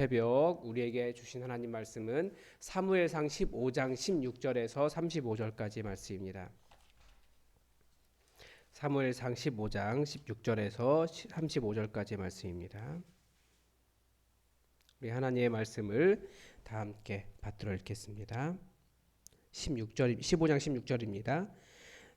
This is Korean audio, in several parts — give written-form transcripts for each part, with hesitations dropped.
새벽 우리에게 주신 하나님 말씀은 사무엘상 15장 16절에서 35절까지 말씀입니다. 사무엘상 15장 16절에서 35절까지 말씀입니다. 우리 하나님의 말씀을 다 함께 받들어 읽겠습니다. 15장 16절입니다.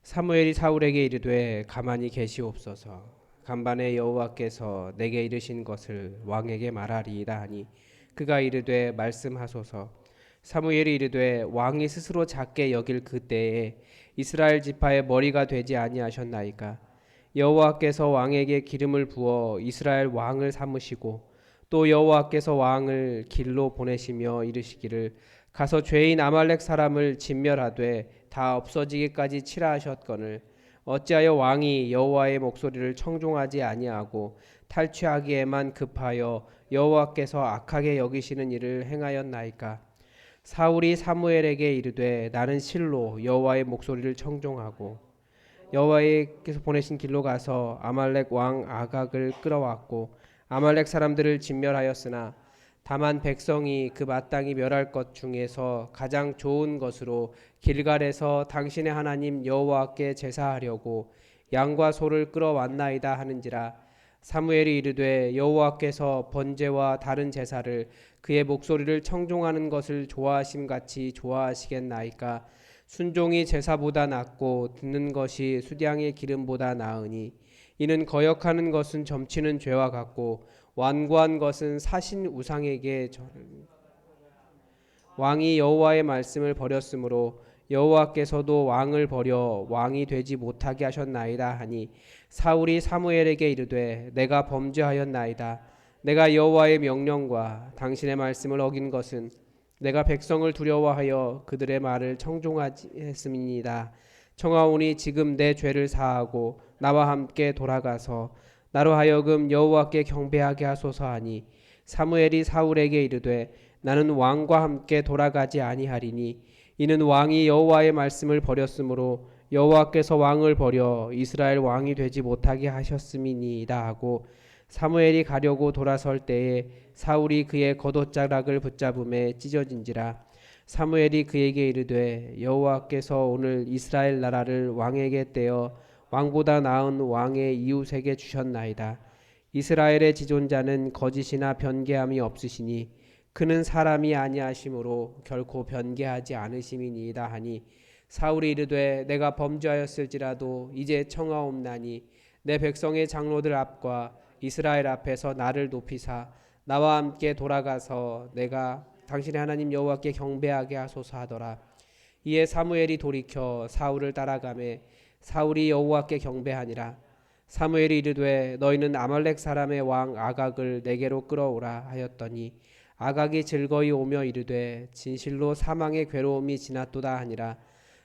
사무엘이 사울에게 이르되 가만히 계시옵소서. 간밤에 여호와께서 내게 이르신 것을 왕에게 말하리이다 하니 그가 이르되 말씀하소서. 사무엘이 이르되 왕이 스스로 작게 여길 그때에 이스라엘 지파의 머리가 되지 아니하셨나이까. 여호와께서 왕에게 기름을 부어 이스라엘 왕을 삼으시고 또 여호와께서 왕을 길로 보내시며 이르시기를 가서 죄인 아말렉 사람을 진멸하되 다 없어지기까지 치라 하셨거늘 어찌하여 왕이 여호와의 목소리를 청종하지 아니하고 탈취하기에만 급하여 여호와께서 악하게 여기시는 일을 행하였나이까. 사울이 사무엘에게 이르되 나는 실로 여호와의 목소리를 청종하고 여호와께서 보내신 길로 가서 아말렉 왕 아각을 끌어왔고 아말렉 사람들을 진멸하였으나 다만 백성이 그 마땅히 멸할 것 중에서 가장 좋은 것으로 길갈에서 당신의 하나님 여호와께 제사하려고 양과 소를 끌어왔나이다 하는지라. 사무엘이 이르되 여호와께서 번제와 다른 제사를 그의 목소리를 청종하는 것을 좋아하심 같이 좋아하시겠나이까. 순종이 제사보다 낫고 듣는 것이 수량의 기름보다 나으니 이는 거역하는 것은 점치는 죄와 같고 완고한 것은 사신 우상에게 절을. 왕이 여호와의 말씀을 버렸으므로 여호와께서도 왕을 버려 왕이 되지 못하게 하셨나이다 하니 사울이 사무엘에게 이르되 내가 범죄하였나이다. 내가 여호와의 명령과 당신의 말씀을 어긴 것은 내가 백성을 두려워하여 그들의 말을 청종하지 했음이니이다. 청하오니 지금 내 죄를 사하고 나와 함께 돌아가서 나로 하여금 여호와께 경배하게 하소서 하니 사무엘이 사울에게 이르되 나는 왕과 함께 돌아가지 아니하리니 이는 왕이 여호와의 말씀을 버렸으므로 여호와께서 왕을 버려 이스라엘 왕이 되지 못하게 하셨음이니이다 하고 사무엘이 가려고 돌아설 때에 사울이 그의 겉옷자락을 붙잡음에 찢어진지라. 사무엘이 그에게 이르되 여호와께서 오늘 이스라엘 나라를 왕에게 떼어 왕보다 나은 왕의 이웃에게 주셨나이다. 이스라엘의 지존자는 거짓이나 변개함이 없으시니 그는 사람이 아니하심으로 결코 변개하지 않으심이니이다 하니 사울이 이르되 내가 범죄하였을지라도 이제 청하옵나니 내 백성의 장로들 앞과 이스라엘 앞에서 나를 높이사 나와 함께 돌아가서 내가 당신의 하나님 여호와께 경배하게 하소서 하더라. 이에 사무엘이 돌이켜 사울을 따라가매 사울이 여호와께 경배하니라. 사무엘이 이르되 너희는 아말렉 사람의 왕 아각을 내게로 끌어오라 하였더니 아각이 즐거이 오며 이르되 진실로 사망의 괴로움이 지났도다 하니라.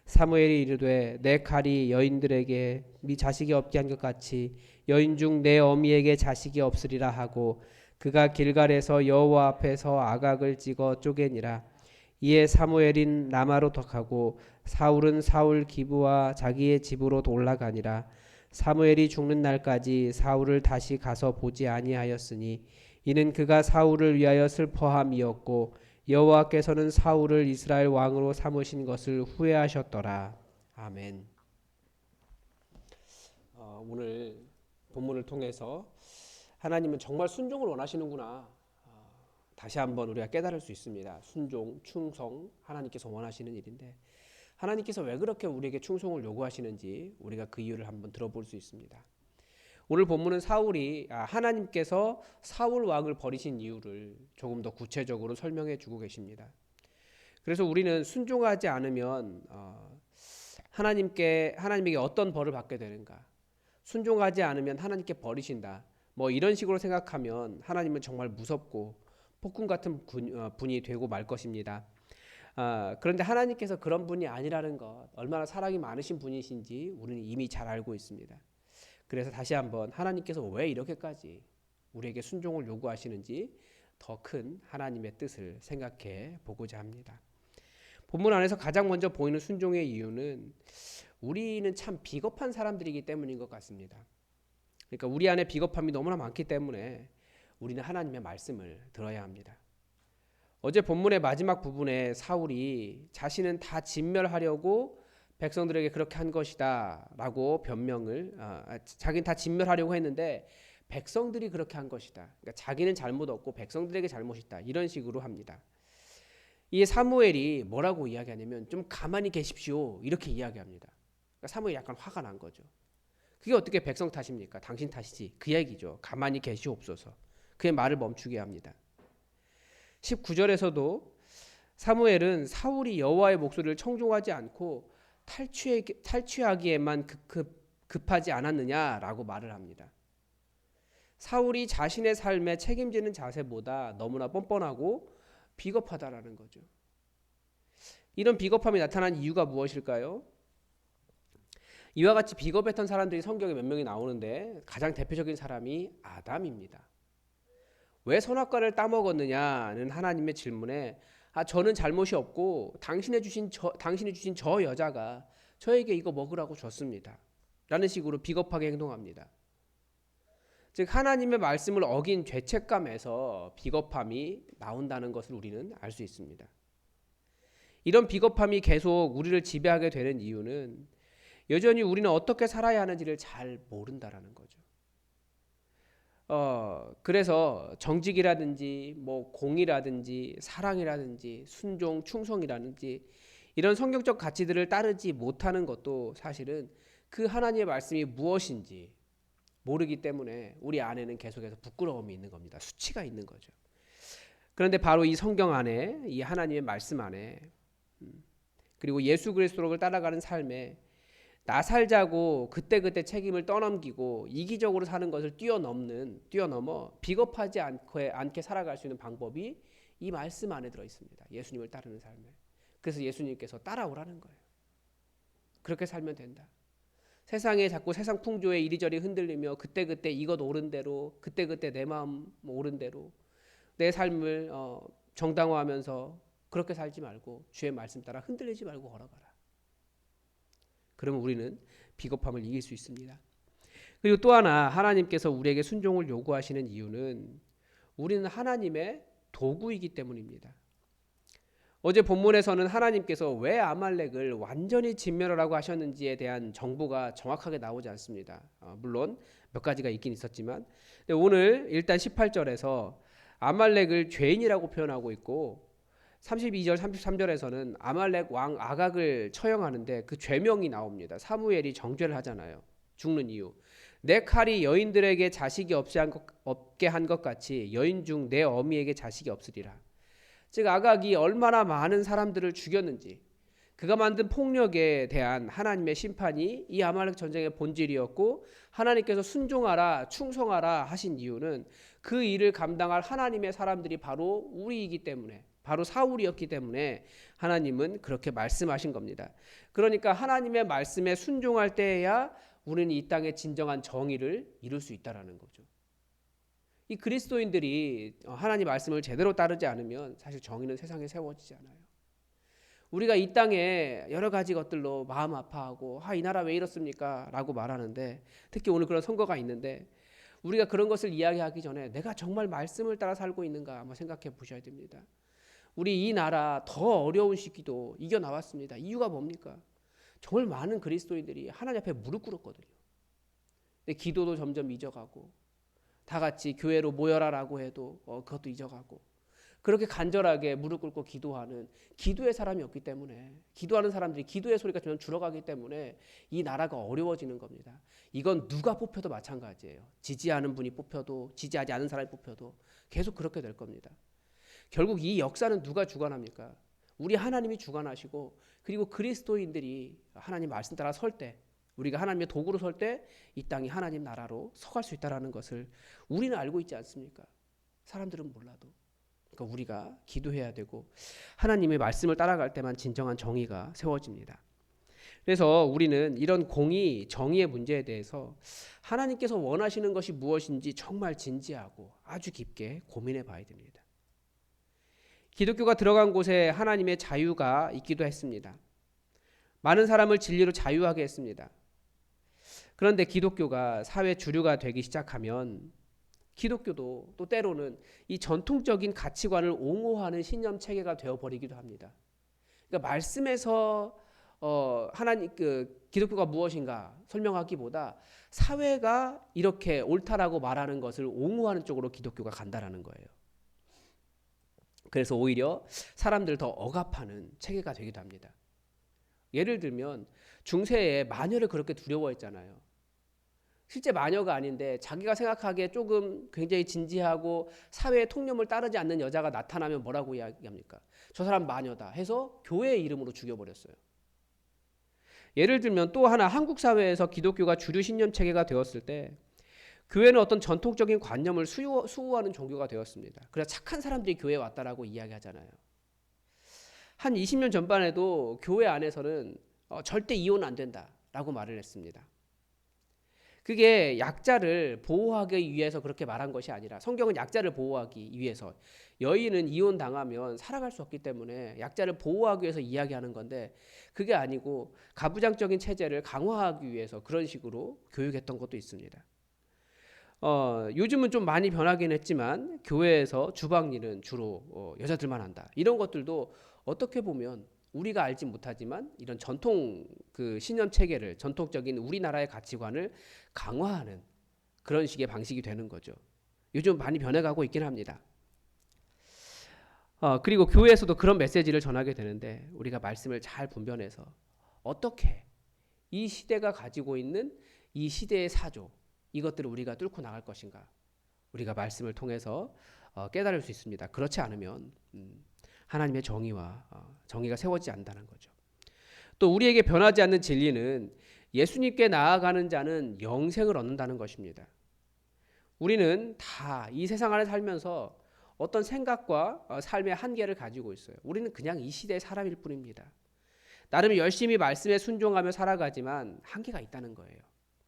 사무엘이 이르되 내 칼이 여인들에게 미 자식이 없게 한 것 같이 여인 중 내 어미에게 자식이 없으리라 하고 그가 길갈에서 여호와 앞에서 아각을 찍어 쪼개니라. 이에 사무엘인 라마로 덕하고 사울은 사울 기브와 자기의 집으로 올라가니라. 사무엘이 죽는 날까지 사울을 다시 가서 보지 아니하였으니 이는 그가 사울을 위하여 슬퍼함이었고 여호와께서는 사울을 이스라엘 왕으로 삼으신 것을 후회하셨더라. 아멘. 오늘 본문을 통해서 하나님은 정말 순종을 원하시는구나. 다시 한번 우리가 깨달을 수 있습니다. 순종, 충성, 하나님께서 원하시는 일인데 하나님께서 왜 그렇게 우리에게 충성을 요구하시는지 우리가 그 이유를 한번 들어볼 수 있습니다. 오늘 본문은 하나님께서 사울 왕을 버리신 이유를 조금 더 구체적으로 설명해 주고 계십니다. 그래서 우리는 순종하지 않으면 하나님에게 어떤 벌을 받게 되는가? 순종하지 않으면 하나님께 버리신다. 뭐 이런 식으로 생각하면 하나님은 정말 무섭고 폭군 같은 분이 되고 말 것입니다. 그런데 하나님께서 그런 분이 아니라는 것, 얼마나 사랑이 많으신 분이신지 우리는 이미 잘 알고 있습니다. 그래서 다시 한번 하나님께서 왜 이렇게까지 우리에게 순종을 요구하시는지 더 큰 하나님의 뜻을 생각해 보고자 합니다. 본문 안에서 가장 먼저 보이는 순종의 이유는 우리는 참 비겁한 사람들이기 때문인 것 같습니다. 그러니까 우리 안에 비겁함이 너무나 많기 때문에 우리는 하나님의 말씀을 들어야 합니다. 어제 본문의 마지막 부분에 사울이 자신은 다 진멸하려고 백성들에게 그렇게 한 것이다 라고 변명을 자기는 다 진멸하려고 했는데 백성들이 그렇게 한 것이다. 그러니까 자기는 잘못 없고 백성들에게 잘못이 있다. 이런 식으로 합니다. 이 사무엘이 뭐라고 이야기하냐면 좀 가만히 계십시오 이렇게 이야기합니다. 그러니까 사무엘이 약간 화가 난 거죠. 그게 어떻게 백성 탓입니까? 당신 탓이지. 그 얘기죠. 가만히 계시옵소서. 그의 말을 멈추게 합니다. 19절에서도 사무엘은 사울이 여호와의 목소리를 청종하지 않고 탈취하기에만 급하지 않았느냐라고 말을 합니다. 사울이 자신의 삶에 책임지는 자세보다 너무나 뻔뻔하고 비겁하다라는 거죠. 이런 비겁함이 나타난 이유가 무엇일까요? 이와 같이 비겁했던 사람들이 성경에 몇 명이 나오는데 가장 대표적인 사람이 아담입니다. 왜 선악과를 따먹었느냐는 하나님의 질문에 저는 잘못이 없고 당신이 주신 저 여자가 저에게 이거 먹으라고 줬습니다. 라는 식으로 비겁하게 행동합니다. 즉 하나님의 말씀을 어긴 죄책감에서 비겁함이 나온다는 것을 우리는 알 수 있습니다. 이런 비겁함이 계속 우리를 지배하게 되는 이유는 여전히 우리는 어떻게 살아야 하는지를 잘 모른다라는 거죠. 그래서 정직이라든지 뭐 공의라든지 사랑이라든지 순종, 충성이라든지 이런 성경적 가치들을 따르지 못하는 것도 사실은 그 하나님의 말씀이 무엇인지 모르기 때문에 우리 안에는 계속해서 부끄러움이 있는 겁니다. 수치가 있는 거죠. 그런데 바로 이 성경 안에, 이 하나님의 말씀 안에, 그리고 예수 그리스도를 따라가는 삶에 나 살자고 그때그때 책임을 떠넘기고 이기적으로 사는 것을 뛰어넘어 비겁하지 않게 살아갈 수 있는 방법이 이 말씀 안에 들어 있습니다. 예수님을 따르는 삶에. 그래서 예수님께서 따라오라는 거예요. 그렇게 살면 된다. 세상에 자꾸 세상 풍조에 이리저리 흔들리며 그때그때 이것 옳은 대로 그때그때 내 마음 옳은 대로 내 삶을 정당화하면서 그렇게 살지 말고 주의 말씀 따라 흔들리지 말고 걸어가라. 그러면 우리는 비겁함을 이길 수 있습니다. 그리고 또 하나 하나님께서 우리에게 순종을 요구하시는 이유는 우리는 하나님의 도구이기 때문입니다. 어제 본문에서는 하나님께서 왜 아말렉을 완전히 진멸하라고 하셨는지에 대한 정보가 정확하게 나오지 않습니다. 물론 몇 가지가 있긴 있었지만 오늘 일단 18절에서 아말렉을 죄인이라고 표현하고 있고 32절 33절에서는 아말렉 왕 아각을 처형하는데 그 죄명이 나옵니다. 사무엘이 정죄를 하잖아요. 죽는 이유. 내 칼이 여인들에게 자식이 없게 한 것 같이 여인 중 내 어미에게 자식이 없으리라. 즉 아각이 얼마나 많은 사람들을 죽였는지 그가 만든 폭력에 대한 하나님의 심판이 이 아말렉 전쟁의 본질이었고 하나님께서 순종하라 충성하라 하신 이유는 그 일을 감당할 하나님의 사람들이 바로 우리이기 때문에 바로 사울이었기 때문에 하나님은 그렇게 말씀하신 겁니다. 그러니까 하나님의 말씀에 순종할 때에야 우리는 이 땅의 진정한 정의를 이룰 수 있다라는 거죠. 이 그리스도인들이 하나님 말씀을 제대로 따르지 않으면 사실 정의는 세상에 세워지지 않아요. 우리가 이 땅에 여러 가지 것들로 마음 아파하고 이 나라 왜 이렇습니까? 라고 말하는데 특히 오늘 그런 선거가 있는데 우리가 그런 것을 이야기하기 전에 내가 정말 말씀을 따라 살고 있는가 한번 생각해 보셔야 됩니다. 우리 이 나라 더 어려운 시기도 이겨나왔습니다. 이유가 뭡니까? 정말 많은 그리스도인들이 하나님 앞에 무릎 꿇었거든요. 근데 기도도 점점 잊어가고 다 같이 교회로 모여라라고 해도 그것도 잊어가고 그렇게 간절하게 무릎 꿇고 기도하는 기도의 사람이 없기 때문에 기도하는 사람들이 기도의 소리가 점점 줄어가기 때문에 이 나라가 어려워지는 겁니다. 이건 누가 뽑혀도 마찬가지예요. 지지하는 분이 뽑혀도 지지하지 않은 사람이 뽑혀도 계속 그렇게 될 겁니다. 결국 이 역사는 누가 주관합니까? 우리 하나님이 주관하시고 그리고 그리스도인들이 하나님 말씀 따라 설 때 우리가 하나님의 도구로 설 때 이 땅이 하나님 나라로 서갈 수 있다는 것을 우리는 알고 있지 않습니까? 사람들은 몰라도. 그러니까 우리가 기도해야 되고 하나님의 말씀을 따라갈 때만 진정한 정의가 세워집니다. 그래서 우리는 이런 공의, 정의의 문제에 대해서 하나님께서 원하시는 것이 무엇인지 정말 진지하고 아주 깊게 고민해 봐야 됩니다. 기독교가 들어간 곳에 하나님의 자유가 있기도 했습니다. 많은 사람을 진리로 자유하게 했습니다. 그런데 기독교가 사회 주류가 되기 시작하면 기독교도 또 때로는 이 전통적인 가치관을 옹호하는 신념 체계가 되어버리기도 합니다. 그러니까 말씀에서 하나님 기독교가 무엇인가 설명하기보다 사회가 이렇게 옳다라고 말하는 것을 옹호하는 쪽으로 기독교가 간다라는 거예요. 그래서 오히려 사람들을 더 억압하는 체계가 되기도 합니다. 예를 들면 중세에 마녀를 그렇게 두려워했잖아요. 실제 마녀가 아닌데 자기가 생각하기에 조금 굉장히 진지하고 사회의 통념을 따르지 않는 여자가 나타나면 뭐라고 이야기합니까? 저 사람 마녀다 해서 교회의 이름으로 죽여버렸어요. 예를 들면 또 하나 한국 사회에서 기독교가 주류 신념 체계가 되었을 때 교회는 어떤 전통적인 관념을 수호하는 종교가 되었습니다. 그래서 착한 사람들이 교회에 왔다라고 이야기하잖아요. 한 20년 전만 해도 교회 안에서는 절대 이혼 안 된다라고 말을 했습니다. 그게 약자를 보호하기 위해서 그렇게 말한 것이 아니라 성경은 약자를 보호하기 위해서 여인은 이혼당하면 살아갈 수 없기 때문에 약자를 보호하기 위해서 이야기하는 건데 그게 아니고 가부장적인 체제를 강화하기 위해서 그런 식으로 교육했던 것도 있습니다. 요즘은 좀 많이 변하긴 했지만 교회에서 주방일은 주로 여자들만 한다. 이런 것들도 어떻게 보면 우리가 알지 못하지만 이런 전통 신념 체계를 전통적인 우리나라의 가치관을 강화하는 그런 식의 방식이 되는 거죠. 요즘 많이 변해가고 있긴 합니다. 그리고 교회에서도 그런 메시지를 전하게 되는데 우리가 말씀을 잘 분별해서 어떻게 이 시대가 가지고 있는 이 시대의 사조 이것들을 우리가 뚫고 나갈 것인가 우리가 말씀을 통해서 깨달을 수 있습니다. 그렇지 않으면 하나님의 정의가 세워지지 않는다는 거죠. 또 우리에게 변하지 않는 진리는 예수님께 나아가는 자는 영생을 얻는다는 것입니다. 우리는 다 이 세상 안에 살면서 어떤 생각과 삶의 한계를 가지고 있어요. 우리는 그냥 이 시대의 사람일 뿐입니다. 나름 열심히 말씀에 순종하며 살아가지만 한계가 있다는 거예요.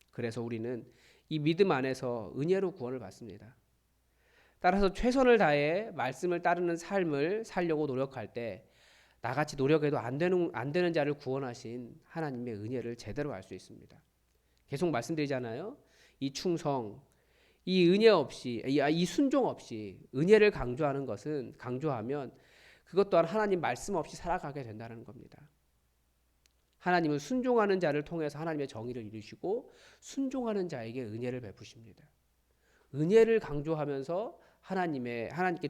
그래서 우리는 이 믿음 안에서 은혜로 구원을 받습니다. 따라서 최선을 다해 말씀을 따르는 삶을 살려고 노력할 때 나같이 노력해도 안 되는 자를 구원하신 하나님의 은혜를 제대로 알 수 있습니다. 계속 말씀드리잖아요. 이 충성, 이 은혜 없이, 이 순종 없이 은혜를 강조하면 그것 또한 하나님 말씀 없이 살아가게 된다는 겁니다. 하나님은 순종하는 자를 통해서 하나님의 정의를 이루시고 순종하는 자에게 은혜를 베푸십니다. 은혜를 강조하면서 하나님께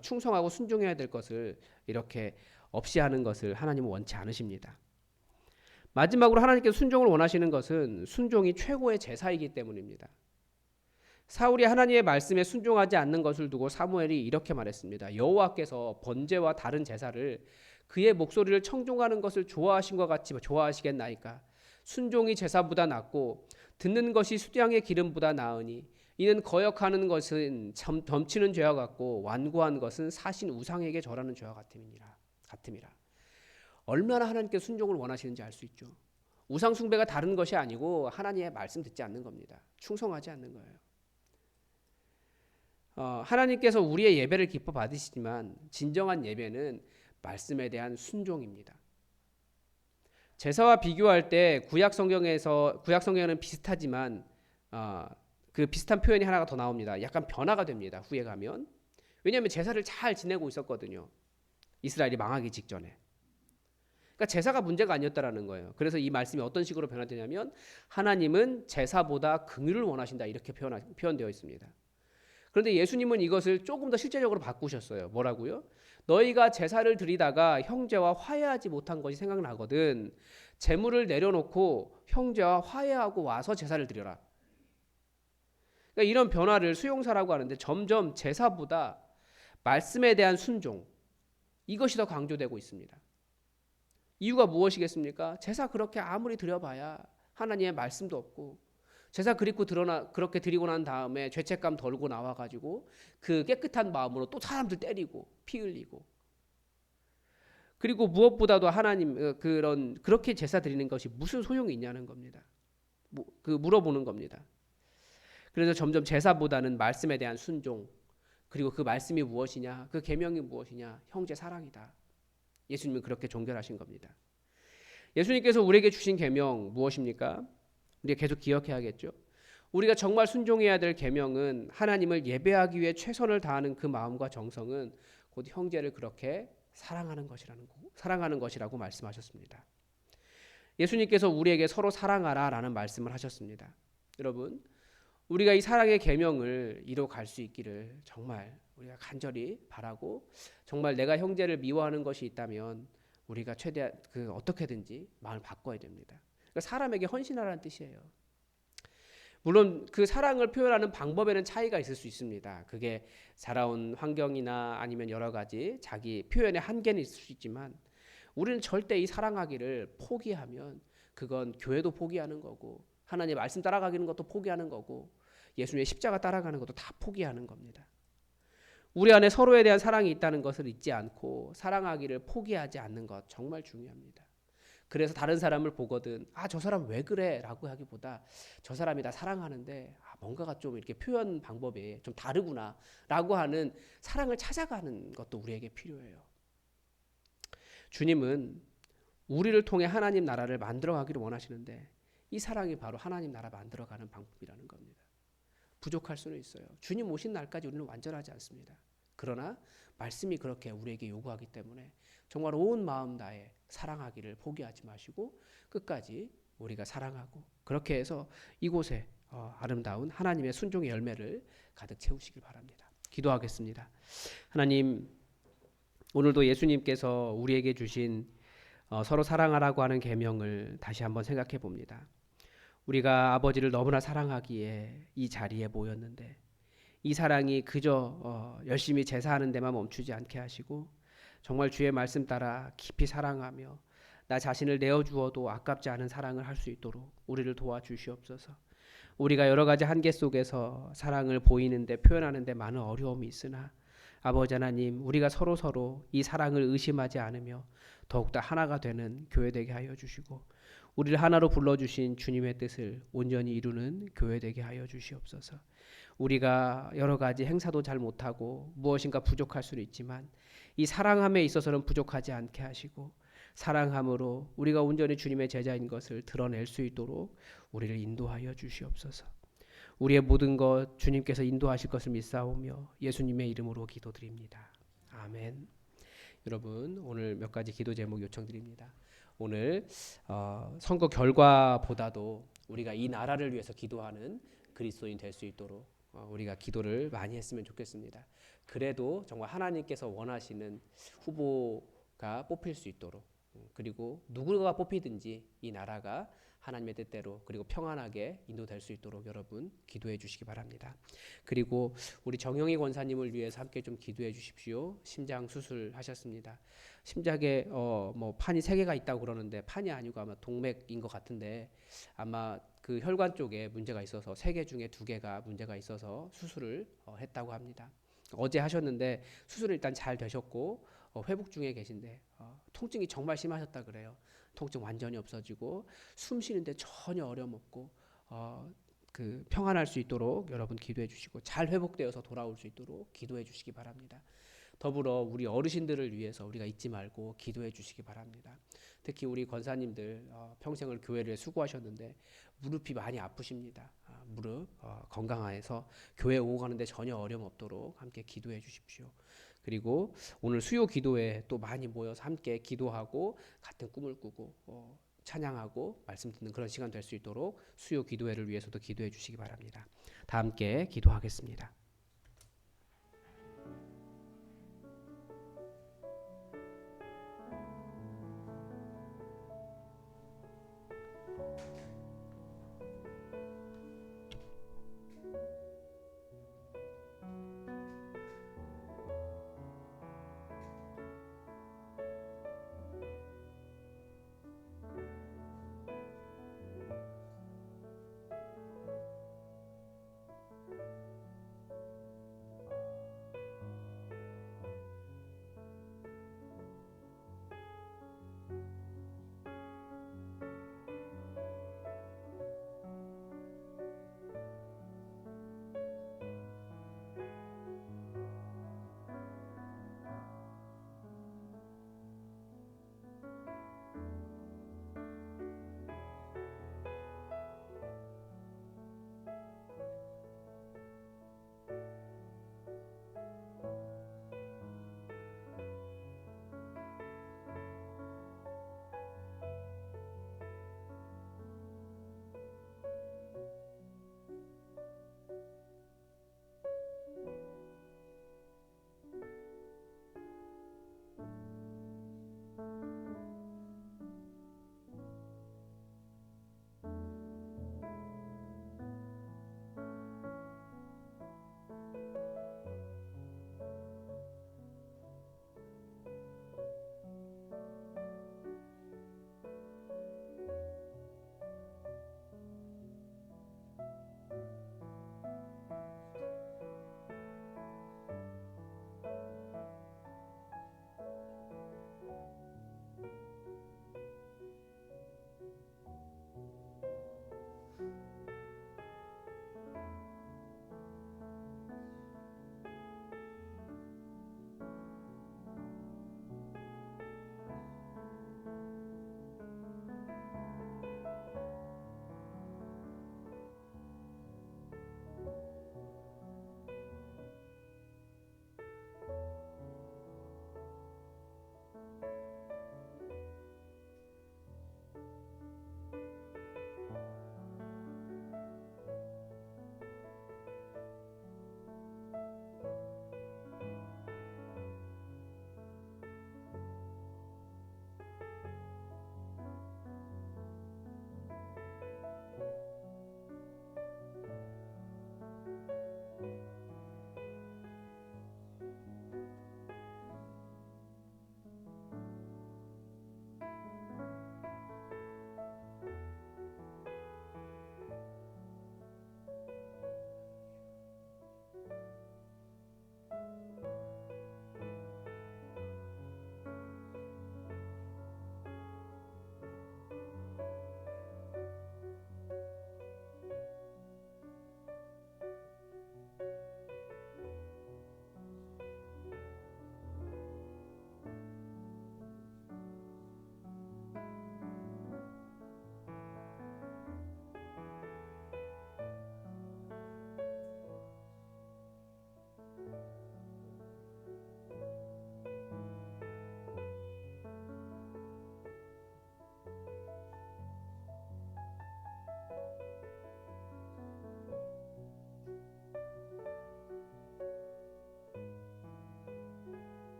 충성하고 순종해야 될 것을 이렇게 없이 하는 것을 하나님은 원치 않으십니다. 마지막으로 하나님께서 순종을 원하시는 것은 순종이 최고의 제사이기 때문입니다. 사울이 하나님의 말씀에 순종하지 않는 것을 두고 사무엘이 이렇게 말했습니다. 여호와께서 번제와 다른 제사를 그의 목소리를 청종하는 것을 좋아하신 것 같이 좋아하시겠나이까. 순종이 제사보다 낫고 듣는 것이 수량의 기름보다 나으니 이는 거역하는 것은 덤치는 죄와 같고 완고한 것은 사신 우상에게 절하는 죄와 같음이라. 얼마나 하나님께 순종을 원하시는지 알 수 있죠. 우상 숭배가 다른 것이 아니고 하나님의 말씀 듣지 않는 겁니다. 충성하지 않는 거예요. 하나님께서 우리의 예배를 기뻐 받으시지만 진정한 예배는 말씀에 대한 순종입니다. 제사와 비교할 때 구약 성경에는 비슷하지만 그 비슷한 표현이 하나가 더 나옵니다. 약간 변화가 됩니다. 후에 가면. 왜냐하면 제사를 잘 지내고 있었거든요. 이스라엘이 망하기 직전에. 그러니까 제사가 문제가 아니었다라는 거예요. 그래서 이 말씀이 어떤 식으로 변화되냐면 하나님은 제사보다 긍휼을 원하신다 이렇게 표현되어 있습니다. 그런데 예수님은 이것을 조금 더 실제적으로 바꾸셨어요. 뭐라고요? 너희가 제사를 드리다가 형제와 화해하지 못한 것이 생각나거든. 제물을 내려놓고 형제와 화해하고 와서 제사를 드려라. 그러니까 이런 변화를 수용사라고 하는데 점점 제사보다 말씀에 대한 순종 이것이 더 강조되고 있습니다. 이유가 무엇이겠습니까? 제사 그렇게 아무리 드려봐야 하나님의 말씀도 없고 제사 그렇게 드리고 난 다음에 죄책감 덜고 나와가지고 그 깨끗한 마음으로 또 사람들 때리고 피 흘리고 그리고 무엇보다도 하나님 그렇게 제사 드리는 것이 무슨 소용이 있냐는 겁니다. 물어보는 겁니다. 그래서 점점 제사보다는 말씀에 대한 순종 그리고 그 말씀이 무엇이냐 그 계명이 무엇이냐 형제 사랑이다. 예수님은 그렇게 종결하신 겁니다. 예수님께서 우리에게 주신 계명 무엇입니까? 우리가 계속 기억해야겠죠. 우리가 정말 순종해야 될 계명은 하나님을 예배하기 위해 최선을 다하는 그 마음과 정성은 곧 형제를 그렇게 사랑하는 것이라고 말씀하셨습니다. 예수님께서 우리에게 서로 사랑하라라는 말씀을 하셨습니다. 여러분, 우리가 이 사랑의 계명을 이뤄갈 수 있기를 정말 우리가 간절히 바라고, 정말 내가 형제를 미워하는 것이 있다면 우리가 최대한 어떻게든지 마음을 바꿔야 됩니다. 그러니까 사람에게 헌신하라는 뜻이에요. 물론 그 사랑을 표현하는 방법에는 차이가 있을 수 있습니다. 그게 자라온 환경이나 아니면 여러 가지 자기 표현의 한계는 있을 수 있지만, 우리는 절대 이 사랑하기를 포기하면 그건 교회도 포기하는 거고, 하나님의 말씀 따라가기는 것도 포기하는 거고, 예수님의 십자가 따라가는 것도 다 포기하는 겁니다. 우리 안에 서로에 대한 사랑이 있다는 것을 잊지 않고 사랑하기를 포기하지 않는 것 정말 중요합니다. 그래서 다른 사람을 보거든 저 사람 왜 그래? 라고 하기보다 저 사람이 나 사랑하는데 뭔가가 좀 이렇게 표현 방법이 좀 다르구나 라고 하는 사랑을 찾아가는 것도 우리에게 필요해요. 주님은 우리를 통해 하나님 나라를 만들어가기를 원하시는데, 이 사랑이 바로 하나님 나라 만들어가는 방법이라는 겁니다. 부족할 수는 있어요. 주님 오신 날까지 우리는 완전하지 않습니다. 그러나 말씀이 그렇게 우리에게 요구하기 때문에 정말 온 마음 다해 사랑하기를 포기하지 마시고 끝까지 우리가 사랑하고, 그렇게 해서 이곳에 아름다운 하나님의 순종의 열매를 가득 채우시길 바랍니다. 기도하겠습니다. 하나님, 오늘도 예수님께서 우리에게 주신 서로 사랑하라고 하는 계명을 다시 한번 생각해 봅니다. 우리가 아버지를 너무나 사랑하기에 이 자리에 모였는데, 이 사랑이 그저 열심히 제사하는 데만 멈추지 않게 하시고 정말 주의 말씀 따라 깊이 사랑하며 나 자신을 내어주어도 아깝지 않은 사랑을 할 수 있도록 우리를 도와주시옵소서. 우리가 여러 가지 한계 속에서 사랑을 보이는데 표현하는데 많은 어려움이 있으나 아버지 하나님, 우리가 서로 이 사랑을 의심하지 않으며 더욱더 하나가 되는 교회 되게 하여 주시고, 우리를 하나로 불러주신 주님의 뜻을 온전히 이루는 교회 되게 하여 주시옵소서. 우리가 여러 가지 행사도 잘 못하고 무엇인가 부족할 수는 있지만 이 사랑함에 있어서는 부족하지 않게 하시고, 사랑함으로 우리가 온전히 주님의 제자인 것을 드러낼 수 있도록 우리를 인도하여 주시옵소서. 우리의 모든 것 주님께서 인도하실 것을 믿사오며 예수님의 이름으로 기도드립니다. 아멘. 여러분, 오늘 몇 가지 기도 제목 요청드립니다. 오늘 선거 결과보다도 우리가 이 나라를 위해서 기도하는 그리스도인 될 수 있도록 우리가 기도를 많이 했으면 좋겠습니다. 그래도 정말 하나님께서 원하시는 후보가 뽑힐 수 있도록, 그리고 누구가 뽑히든지 이 나라가 하나님의 뜻대로 그리고 평안하게 인도될 수 있도록 여러분 기도해 주시기 바랍니다. 그리고 우리 정영희 권사님을 위해서 함께 좀 기도해 주십시오. 심장 수술하셨습니다. 심장에 판이 3개가 있다고 그러는데 판이 아니고 아마 동맥인 것 같은데, 아마 그 혈관 쪽에 문제가 있어서 3개 중에 2개가 문제가 있어서 수술을 했다고 합니다. 어제 하셨는데 수술은 일단 잘 되셨고 회복 중에 계신데 통증이 정말 심하셨다 그래요. 통증 완전히 없어지고 숨 쉬는데 전혀 어려움 없고 평안할 수 있도록 여러분 기도해 주시고 잘 회복되어서 돌아올 수 있도록 기도해 주시기 바랍니다. 더불어 우리 어르신들을 위해서 우리가 잊지 말고 기도해 주시기 바랍니다. 특히 우리 권사님들 평생을 교회를 수고하셨는데 무릎이 많이 아프십니다. 무릎 건강해서 교회 오고 가는데 전혀 어려움 없도록 함께 기도해 주십시오. 그리고 오늘 수요 기도에 또 많이 모여서 함께 기도하고 같은 꿈을 꾸고 찬양하고 말씀 듣는 그런 시간 될 수 있도록 수요 기도회를 위해서도 기도해 주시기 바랍니다. 다 함께 기도하겠습니다.